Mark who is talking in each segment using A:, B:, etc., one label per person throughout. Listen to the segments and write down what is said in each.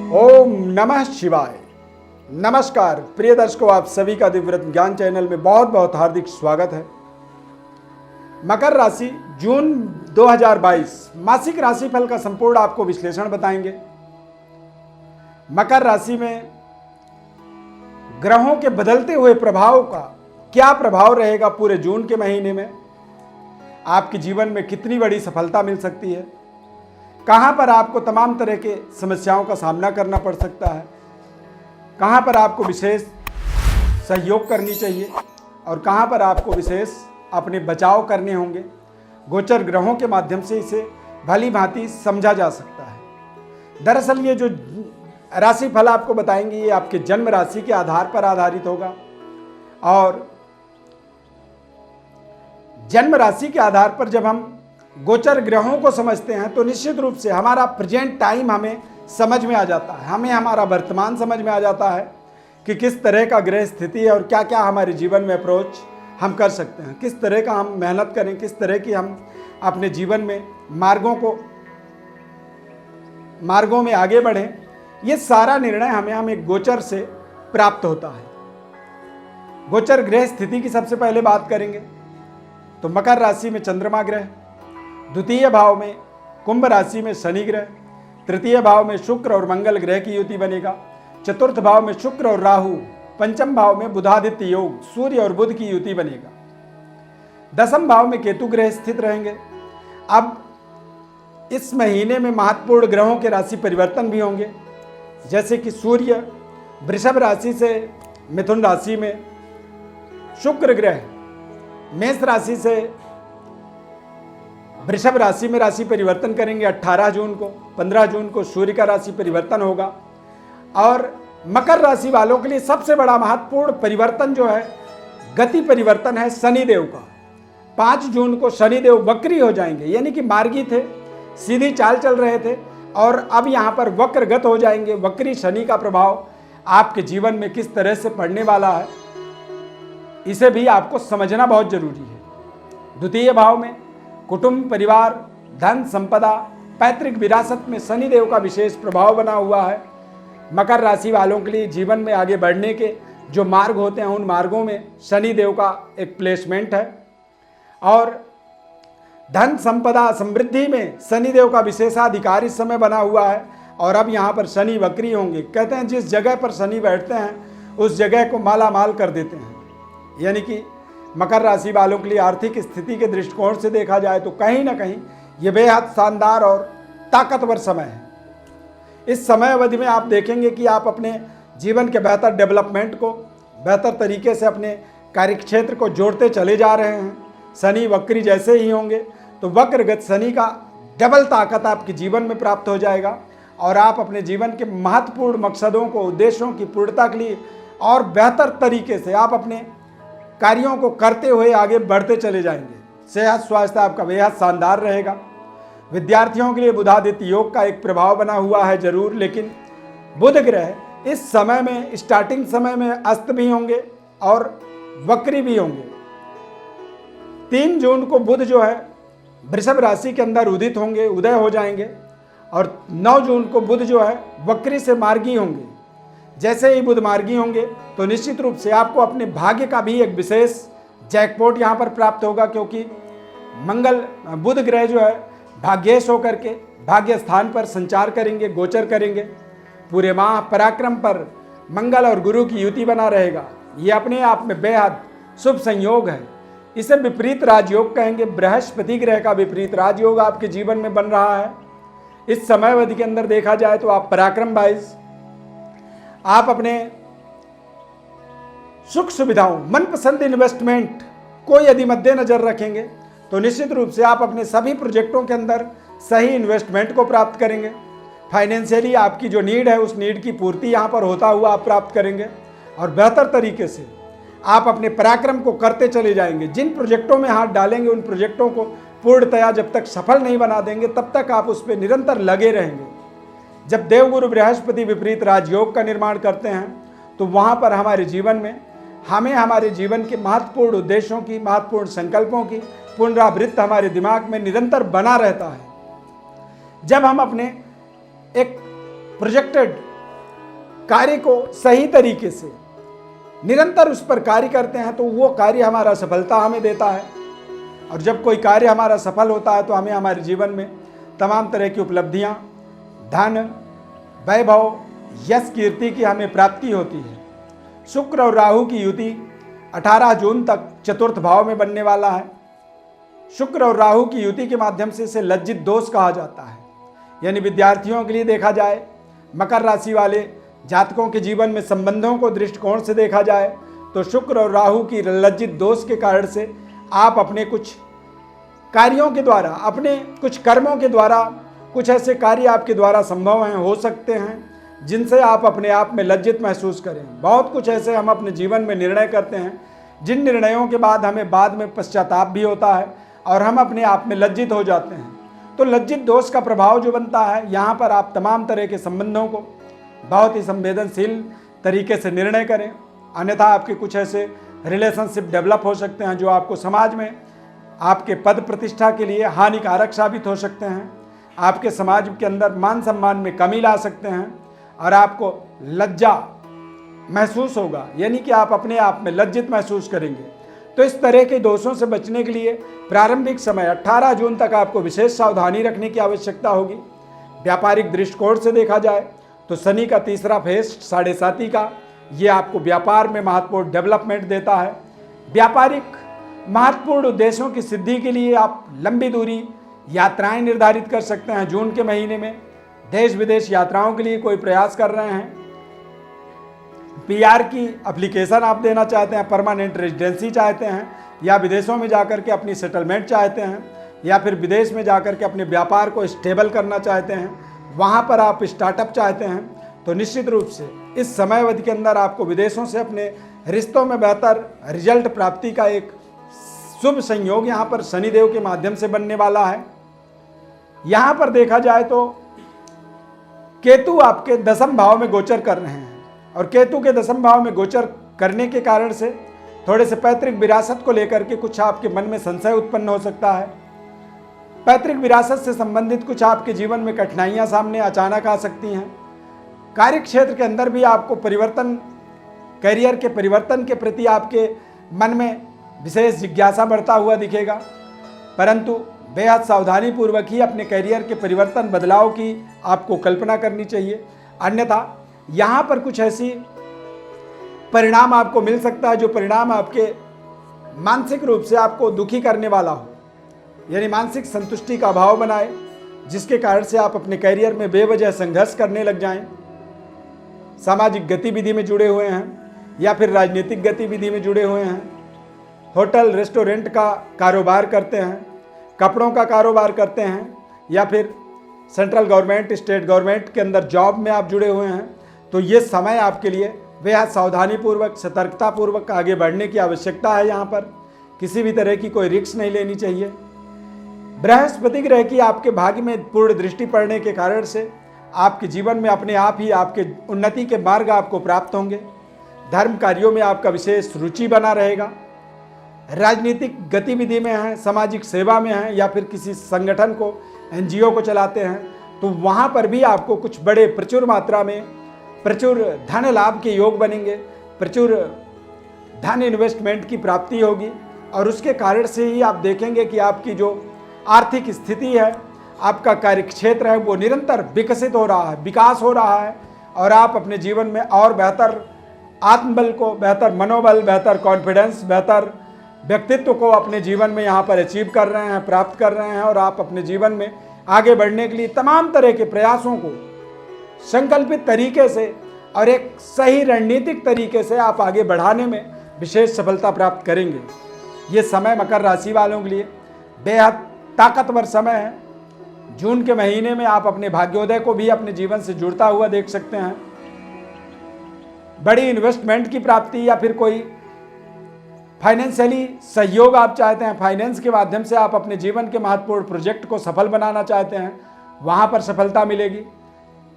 A: ओम नमः शिवाय। नमस्कार प्रिय दर्शकों, आप सभी का दिव्यव्रत ज्ञान चैनल में बहुत बहुत हार्दिक स्वागत है। मकर राशि जून 2022 मासिक राशिफल का संपूर्ण आपको विश्लेषण बताएंगे। मकर राशि में ग्रहों के बदलते हुए प्रभाव का क्या प्रभाव रहेगा पूरे जून के महीने में, आपके जीवन में कितनी बड़ी सफलता मिल सकती है, कहां पर आपको तमाम तरह के समस्याओं का सामना करना पड़ सकता है, कहां पर आपको विशेष सहयोग करनी चाहिए और कहां पर आपको विशेष अपने बचाव करने होंगे। गोचर ग्रहों के माध्यम से इसे भली भांति समझा जा सकता है। दरअसल ये जो राशि फल आपको बताएंगे ये आपके जन्म राशि के आधार पर आधारित होगा और जन्म राशि के आधार पर जब हम गोचर ग्रहों को समझते हैं तो निश्चित रूप से हमारा प्रेजेंट टाइम हमें समझ में आ जाता है, हमें हमारा वर्तमान समझ में आ जाता है कि किस तरह का ग्रह स्थिति है और क्या क्या हमारे जीवन में अप्रोच हम कर सकते हैं, किस तरह का हम मेहनत करें, किस तरह की हम अपने जीवन में मार्गों में आगे बढ़ें। ये सारा निर्णय हमें एक गोचर से प्राप्त होता है। गोचर ग्रह स्थिति की सबसे पहले बात करेंगे तो मकर राशि में चंद्रमा ग्रह, द्वितीय भाव में कुंभ राशि में शनि ग्रह, तृतीय भाव में शुक्र और मंगल ग्रह की युति बनेगा, चतुर्थ भाव में शुक्र और राहु, पंचम भाव में बुधादित्य योग सूर्य और बुध की युति बनेगा, दसम भाव में केतु ग्रह स्थित रहेंगे। अब इस महीने में महत्वपूर्ण ग्रहों के राशि परिवर्तन भी होंगे, जैसे कि सूर्य वृषभ राशि से मिथुन राशि में, शुक्र ग्रह मेष राशि से वृषभ राशि में राशि परिवर्तन करेंगे 18 जून को। 15 जून को सूर्य का राशि परिवर्तन होगा और मकर राशि वालों के लिए सबसे बड़ा महत्वपूर्ण परिवर्तन जो है गति परिवर्तन है शनिदेव का। 5 जून को शनिदेव वक्री हो जाएंगे, यानी कि मार्गी थे, सीधी चाल चल रहे थे और अब यहाँ पर वक्रगत हो जाएंगे। वक्री शनि का प्रभाव आपके जीवन में किस तरह से पड़ने वाला है इसे भी आपको समझना बहुत जरूरी है। द्वितीय भाव में कुटुंब, परिवार, धन, संपदा, पैतृक विरासत में शनिदेव का विशेष प्रभाव बना हुआ है। मकर राशि वालों के लिए जीवन में आगे बढ़ने के जो मार्ग होते हैं उन मार्गों में शनिदेव का एक प्लेसमेंट है और धन, संपदा, समृद्धि में शनिदेव का विशेषाधिकार इस समय बना हुआ है और अब यहाँ पर शनि वक्री होंगे। कहते हैं जिस जगह पर शनि बैठते हैं उस जगह को माला माल कर देते हैं, यानी कि मकर राशि वालों के लिए आर्थिक स्थिति के दृष्टिकोण से देखा जाए तो कहीं ना कहीं ये बेहद शानदार और ताकतवर समय है। इस समय अवधि में आप देखेंगे कि आप अपने जीवन के बेहतर डेवलपमेंट को बेहतर तरीके से अपने कार्यक्षेत्र को जोड़ते चले जा रहे हैं। शनि वक्री जैसे ही होंगे तो वक्रगत शनि का डबल ताकत आपके जीवन में प्राप्त हो जाएगा और आप अपने जीवन के महत्वपूर्ण मकसदों को, उद्देश्यों की पूर्णता के लिए और बेहतर तरीके से आप अपने कार्यों को करते हुए आगे बढ़ते चले जाएंगे। सेहत स्वास्थ्य आपका बेहद शानदार रहेगा। विद्यार्थियों के लिए बुधादित्य योग का एक प्रभाव बना हुआ है जरूर, लेकिन बुध ग्रह इस समय में स्टार्टिंग समय में अस्त भी होंगे और वक्री भी होंगे। 3 जून को बुध जो है वृषभ राशि के अंदर उदित होंगे, उदय हो जाएंगे और 9 जून को बुध जो है वक्री से मार्गी होंगे। जैसे ही बुध मार्गी होंगे तो निश्चित रूप से आपको अपने भाग्य का भी एक विशेष जैकपॉट यहाँ पर प्राप्त होगा, क्योंकि बुध ग्रह जो है भाग्येश होकर के भाग्य स्थान पर संचार करेंगे, गोचर करेंगे। पूरे माह पराक्रम पर मंगल और गुरु की युति बना रहेगा। ये अपने आप में बेहद शुभ संयोग है। इसे विपरीत राजयोग कहेंगे। बृहस्पति ग्रह का विपरीत राजयोग आपके जीवन में बन रहा है। इस समय अवधि के अंदर देखा जाए तो आप पराक्रम वाइज आप अपने सुख सुविधाओं, मनपसंद इन्वेस्टमेंट को यदि मद्देनजर रखेंगे तो निश्चित रूप से आप अपने सभी प्रोजेक्टों के अंदर सही इन्वेस्टमेंट को प्राप्त करेंगे। फाइनेंशियली आपकी जो नीड है उस नीड की पूर्ति यहाँ पर होता हुआ आप प्राप्त करेंगे और बेहतर तरीके से आप अपने पराक्रम को करते चले जाएंगे। जिन प्रोजेक्टों में हाथ डालेंगे उन प्रोजेक्टों को पूर्णतया जब तक सफल नहीं बना देंगे तब तक आप उस पर निरंतर लगे रहेंगे। जब देवगुरु बृहस्पति विपरीत राजयोग का निर्माण करते हैं तो वहाँ पर हमारे जीवन में हमें हमारे जीवन के महत्वपूर्ण उद्देश्यों की, महत्वपूर्ण संकल्पों की पुनरावृत्ति हमारे दिमाग में निरंतर बना रहता है। जब हम अपने एक प्रोजेक्टेड कार्य को सही तरीके से निरंतर उस पर कार्य करते हैं तो वो कार्य हमारा सफलता हमें देता है। और जब कोई कार्य हमारा सफल होता है तो हमें हमारे जीवन में तमाम तरह की उपलब्धियां, धन, वैभव, यश, कीर्ति की हमें प्राप्ति होती है। शुक्र और राहु की युति 18 जून तक चतुर्थ भाव में बनने वाला है। शुक्र और राहु की युति के माध्यम से इसे लज्जित दोष कहा जाता है। यानी विद्यार्थियों के लिए देखा जाए, मकर राशि वाले जातकों के जीवन में संबंधों को दृष्टिकोण से देखा जाए तो शुक्र और राहु की लज्जित दोष के कारण से आप अपने कुछ कार्यों के द्वारा, अपने कुछ कर्मों के द्वारा, कुछ ऐसे कार्य आपके द्वारा संभव हैं, हो सकते हैं, जिनसे आप अपने आप में लज्जित महसूस करें। बहुत कुछ ऐसे हम अपने जीवन में निर्णय करते हैं जिन निर्णयों के बाद हमें बाद में पश्चाताप भी होता है और हम अपने आप में लज्जित हो जाते हैं। तो लज्जित दोष का प्रभाव जो बनता है, यहाँ पर आप तमाम तरह के संबंधों को बहुत ही संवेदनशील तरीके से निर्णय करें, अन्यथा आपके कुछ ऐसे रिलेशनशिप डेवलप हो सकते हैं जो आपको समाज में आपके पद प्रतिष्ठा के लिए हानिकारक साबित हो सकते हैं, आपके समाज के अंदर मान सम्मान में कमी ला सकते हैं और आपको लज्जा महसूस होगा, यानी कि आप अपने आप में लज्जित महसूस करेंगे। तो इस तरह के दोषों से बचने के लिए प्रारंभिक समय 18 जून तक आपको विशेष सावधानी रखने की आवश्यकता होगी। व्यापारिक दृष्टिकोण से देखा जाए तो शनि का तीसरा फेज 7.5 का, ये आपको व्यापार में महत्वपूर्ण डेवलपमेंट देता है। व्यापारिक महत्वपूर्ण उद्देश्यों की सिद्धि के लिए आप लंबी दूरी यात्राएं निर्धारित कर सकते हैं। जून के महीने में देश विदेश यात्राओं के लिए कोई प्रयास कर रहे हैं, पीआर की एप्लीकेशन आप देना चाहते हैं, परमानेंट रेजिडेंसी चाहते हैं, या विदेशों में जाकर के अपनी सेटलमेंट चाहते हैं, या फिर विदेश में जाकर के अपने व्यापार को स्टेबल करना चाहते हैं, वहाँ पर आप स्टार्टअप चाहते हैं, तो निश्चित रूप से इस समय अवधि के अंदर आपको विदेशों से अपने रिश्तों में बेहतर रिजल्ट प्राप्ति का एक शुभ संयोग यहाँ पर शनिदेव के माध्यम से बनने वाला है। यहाँ पर देखा जाए तो केतु आपके 10वें भाव में गोचर कर रहे हैं और केतु के 10वें भाव में गोचर करने के कारण से थोड़े से पैतृक विरासत को लेकर के कुछ आपके मन में संशय उत्पन्न हो सकता है। पैतृक विरासत से संबंधित कुछ आपके जीवन में कठिनाइयां सामने अचानक आ सकती हैं। कार्य क्षेत्र के अंदर भी आपको परिवर्तन, करियर के परिवर्तन के प्रति आपके मन में विशेष जिज्ञासा बढ़ता हुआ दिखेगा, परंतु बेहद सावधानी पूर्वक ही अपने करियर के परिवर्तन, बदलाव की आपको कल्पना करनी चाहिए, अन्यथा यहाँ पर कुछ ऐसी परिणाम आपको मिल सकता है जो परिणाम आपके मानसिक रूप से आपको दुखी करने वाला हो, यानी मानसिक संतुष्टि का अभाव बनाए, जिसके कारण से आप अपने करियर में बेवजह संघर्ष करने लग जाएं। सामाजिक गतिविधि में जुड़े हुए हैं या फिर राजनीतिक गतिविधि में जुड़े हुए हैं, होटल रेस्टोरेंट का कारोबार करते हैं, कपड़ों का कारोबार करते हैं, या फिर सेंट्रल गवर्नमेंट, स्टेट गवर्नमेंट के अंदर जॉब में आप जुड़े हुए हैं, तो ये समय आपके लिए बेहद सावधानीपूर्वक, सतर्कतापूर्वक आगे बढ़ने की आवश्यकता है। यहाँ पर किसी भी तरह की कोई रिस्क नहीं लेनी चाहिए। बृहस्पति ग्रह की आपके भाग्य में पूर्ण दृष्टि पड़ने के कारण से आपके जीवन में अपने आप ही आपके उन्नति के मार्ग आपको प्राप्त होंगे। धर्म कार्यों में आपका विशेष रुचि बना रहेगा। राजनीतिक गतिविधि में हैं, सामाजिक सेवा में हैं, या फिर किसी संगठन को, एनजीओ को चलाते हैं, तो वहाँ पर भी आपको कुछ बड़े प्रचुर मात्रा में प्रचुर धन लाभ के योग बनेंगे, प्रचुर धन इन्वेस्टमेंट की प्राप्ति होगी और उसके कारण से ही आप देखेंगे कि आपकी जो आर्थिक स्थिति है, आपका कार्यक्षेत्र है, वो निरंतर विकसित हो रहा है, विकास हो रहा है और आप अपने जीवन में और बेहतर आत्मबल को, बेहतर मनोबल, बेहतर कॉन्फिडेंस, बेहतर व्यक्तित्व को अपने जीवन में यहाँ पर अचीव कर रहे हैं, प्राप्त कर रहे हैं और आप अपने जीवन में आगे बढ़ने के लिए तमाम तरह के प्रयासों को संकल्पित तरीके से और एक सही रणनीतिक तरीके से आप आगे बढ़ाने में विशेष सफलता प्राप्त करेंगे। ये समय मकर राशि वालों के लिए बेहद ताकतवर समय है। जून के महीने में आप अपने भाग्योदय को भी अपने जीवन से जुड़ता हुआ देख सकते हैं। बड़ी इन्वेस्टमेंट की प्राप्ति या फिर कोई फाइनेंशियली सहयोग आप चाहते हैं, फाइनेंस के माध्यम से आप अपने जीवन के महत्वपूर्ण प्रोजेक्ट को सफल बनाना चाहते हैं, वहाँ पर सफलता मिलेगी।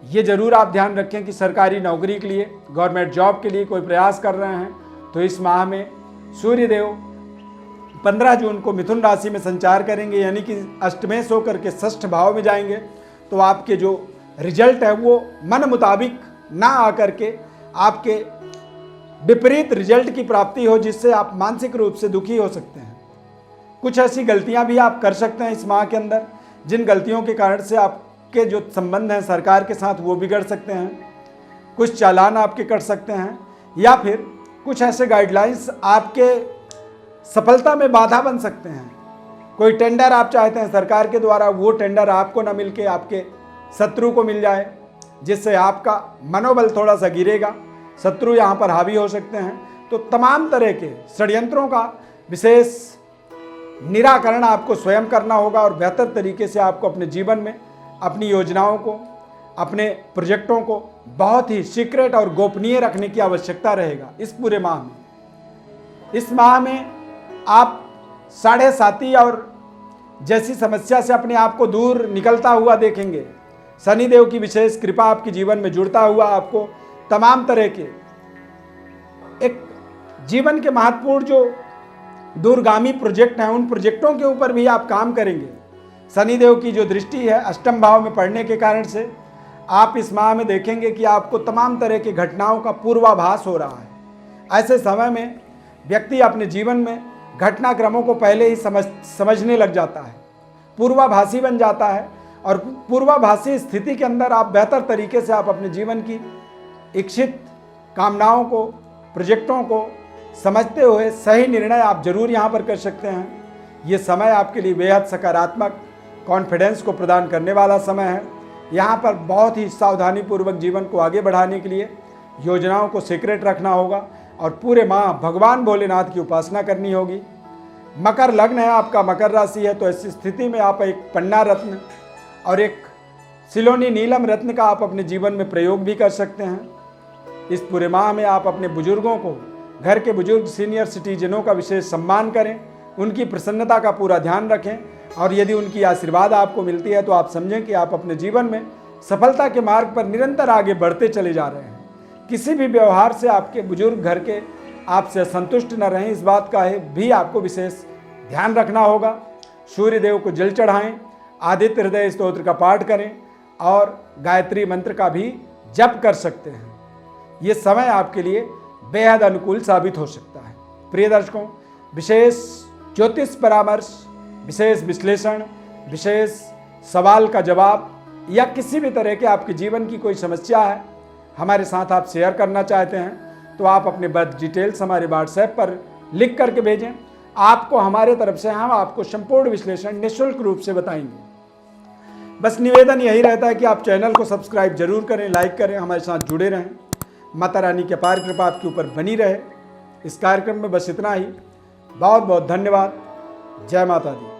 A: ये जरूर आप ध्यान रखें कि सरकारी नौकरी के लिए, गवर्नमेंट जॉब के लिए कोई प्रयास कर रहे हैं तो इस माह में सूर्यदेव 15 जून को मिथुन राशि में संचार करेंगे, यानी कि अष्टमेश होकर के षष्ठ भाव में जाएंगे, तो आपके जो रिजल्ट है वो मन मुताबिक ना आकर के आपके विपरीत रिजल्ट की प्राप्ति हो, जिससे आप मानसिक रूप से दुखी हो सकते हैं। कुछ ऐसी गलतियां भी आप कर सकते हैं इस माह के अंदर, जिन गलतियों के कारण से आपके जो संबंध हैं सरकार के साथ वो बिगड़ सकते हैं। कुछ चालान आपके कट सकते हैं, या फिर कुछ ऐसे गाइडलाइंस आपके सफलता में बाधा बन सकते हैं। कोई टेंडर आप चाहते हैं सरकार के द्वारा, वो टेंडर आपको ना मिलके आपके शत्रु को मिल जाए, जिससे आपका मनोबल थोड़ा सा गिरेगा, शत्रु यहाँ पर हावी हो सकते हैं। तो तमाम तरह के षड्यंत्रों का विशेष निराकरण आपको स्वयं करना होगा और बेहतर तरीके से आपको अपने जीवन में अपनी योजनाओं को, अपने प्रोजेक्टों को बहुत ही सीक्रेट और गोपनीय रखने की आवश्यकता रहेगा इस पूरे माह में। इस माह में आप 7.5 और जैसी समस्या से अपने आप को दूर निकलता हुआ देखेंगे। शनिदेव की विशेष कृपा आपके जीवन में जुड़ता हुआ आपको तमाम तरह के एक जीवन के महत्वपूर्ण जो दूरगामी प्रोजेक्ट हैं, उन प्रोजेक्टों के ऊपर भी आप काम करेंगे। शनिदेव की जो दृष्टि है अष्टम भाव में पड़ने के कारण से आप इस माह में देखेंगे कि आपको तमाम तरह की घटनाओं का पूर्वाभास हो रहा है। ऐसे समय में व्यक्ति अपने जीवन में घटनाक्रमों को पहले ही समझने लग जाता है, पूर्वाभासी बन जाता है, और पूर्वाभासी स्थिति के अंदर आप बेहतर तरीके से आप अपने जीवन की इच्छित कामनाओं को, प्रोजेक्टों को समझते हुए सही निर्णय आप जरूर यहाँ पर कर सकते हैं। ये समय आपके लिए बेहद सकारात्मक कॉन्फिडेंस को प्रदान करने वाला समय है। यहाँ पर बहुत ही सावधानीपूर्वक जीवन को आगे बढ़ाने के लिए योजनाओं को सीक्रेट रखना होगा और पूरे माह भगवान भोलेनाथ की उपासना करनी होगी। मकर लग्न है आपका, मकर राशि है, तो ऐसी स्थिति में आप एक पन्ना रत्न और एक सिलोनी नीलम रत्न का आप अपने जीवन में प्रयोग भी कर सकते हैं। इस पूरे माह में आप अपने बुजुर्गों को, घर के बुजुर्ग सीनियर सिटीजनों का विशेष सम्मान करें, उनकी प्रसन्नता का पूरा ध्यान रखें, और यदि उनकी आशीर्वाद आपको मिलती है तो आप समझें कि आप अपने जीवन में सफलता के मार्ग पर निरंतर आगे बढ़ते चले जा रहे हैं। किसी भी व्यवहार से आपके बुजुर्ग घर के आपसे संतुष्ट न रहें, इस बात का भी आपको विशेष ध्यान रखना होगा। सूर्य देव को जल चढ़ाएं, आदित्य हृदय स्तोत्र का पाठ करें और गायत्री मंत्र का भी जप कर सकते हैं। ये समय आपके लिए बेहद अनुकूल साबित हो सकता है। प्रिय दर्शकों, विशेष ज्योतिष परामर्श, विशेष विश्लेषण, विशेष सवाल का जवाब या किसी भी तरह के आपके जीवन की कोई समस्या है हमारे साथ आप शेयर करना चाहते हैं तो आप अपने बर्थ डिटेल्स हमारे व्हाट्सएप पर लिख करके भेजें। आपको हमारे तरफ से हम आपको संपूर्ण विश्लेषण निःशुल्क रूप से बताएंगे। बस निवेदन यही रहता है कि आप चैनल को सब्सक्राइब जरूर करें, लाइक करें, हमारे साथ जुड़े रहें। माता रानी की अपार कृपा आपके ऊपर बनी रहे। इस कार्यक्रम में बस इतना ही। बहुत बहुत धन्यवाद। जय माता दी।